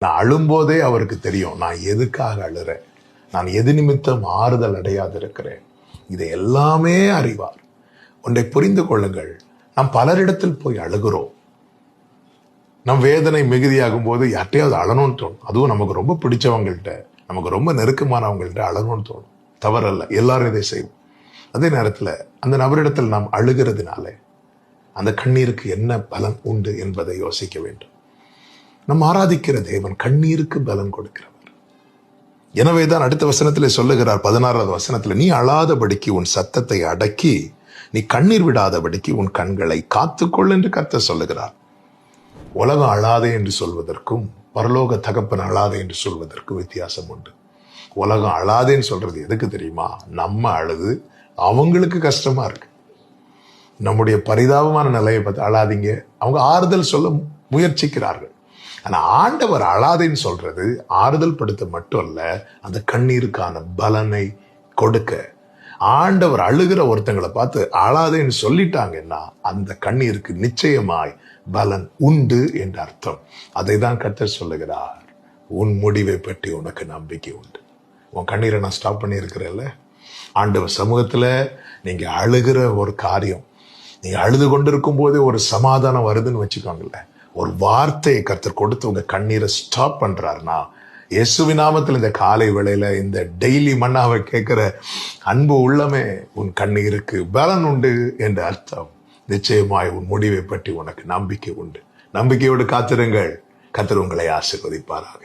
நான் அழும்போதே அவருக்கு தெரியும் நான் எதுக்காக அழுறேன், நான் எது நிமித்தம் ஆறுதல் அடையாது இருக்கிறேன். இதை எல்லாமே அறிவார். ஒன்றை புரிந்து கொள்ளுங்கள், நாம் பலரிடத்தில் போய் அழுகிறோம். நம் வேதனை மிகுதியாகும் போது யார்ட்டையாவது அழணும்னு தோணும். அதுவும் நமக்கு ரொம்ப பிடிச்சவங்கள்ட்ட, நமக்கு ரொம்ப நெருக்கமானவங்கள்ட்ட அழணும்னு தோணும். தவறல்ல, எல்லாரும் இதை செய்வோம். அதே நேரத்தில் அந்த நபரிடத்தில் நாம் அழுகிறதுனால அந்த கண்ணீருக்கு என்ன பலன் உண்டு என்பதை யோசிக்க வேண்டும். நம் ஆராதிக்கிற தேவன் கண்ணீருக்கு பலன் கொடுக்கிறவர். எனவேதான் அடுத்த வசனத்திலே சொல்லுகிறார், 16வது வசனத்தில், நீ அழாதபடிக்கு உன் சத்தத்தை அடக்கி நீ கண்ணீர் விடாதபடிக்கு உன் கண்களை காத்துக்கொள் என்று கர்த்தர் சொல்லுகிறார். உலகம் அழாதே என்று சொல்வதற்கும் பரலோக தகப்பன் அழாதே என்று சொல்வதற்கும் வித்தியாசம் உண்டு. உலகம் அழாதேன்னு சொல்றது எதுக்கு தெரியுமா? நம்ம அழுது அவங்களுக்கு கஷ்டமா இருக்கு. நம்முடைய பரிதாபமான நிலையை பார்த்து அழாதீங்க, அவங்க ஆறுதல் சொல்ல முயற்சிக்கிறார்கள். ஆனா ஆண்டவர் அழாதேன்னு சொல்றது ஆறுதல் படுத்த மட்டும் அல்ல, அந்த கண்ணீருக்கான பலனை கொடுக்க. ஆண்டவர் அழுகிற ஒருத்தங்களை பார்த்து அழாதேன்னு சொல்லிட்டாங்கன்னா அந்த கண்ணீருக்கு நிச்சயமாய் பலன் உண்டு என்று அர்த்தம். அதை தான் கர்த்தர் சொல்லுகிறார், உன் முடிவை பற்றி உனக்கு நம்பிக்கை உண்டு. உன் கண்ணீரை நான் ஸ்டாப் பண்ணி இருக்கிறேன்ல. ஆண்டவர் சமூகத்துல நீங்க அழுகிற ஒரு காரியம், நீங்க அழுது கொண்டிருக்கும் போதே ஒரு சமாதானம் வருதுன்னு வச்சுக்கோங்களேன். ஒரு வார்த்தையை கர்த்தர் கொடுத்து உங்க கண்ணீரை ஸ்டாப் பண்றாருன்னா, இயேசுவின் நாமத்தில் இந்த காலை வேளையில இந்த டெய்லி மன்னாவை கேட்கிற அன்பு உள்ளமே, உன் கண்ணீருக்கு பலன் உண்டு என்று அர்த்தம். நிச்சயமாய் உன் முடிவை பற்றி உனக்கு நம்பிக்கை உண்டு. நம்பிக்கையோடு காத்திருங்கள். கர்த்தர் உங்களை ஆசீர்வதிப்பாராக.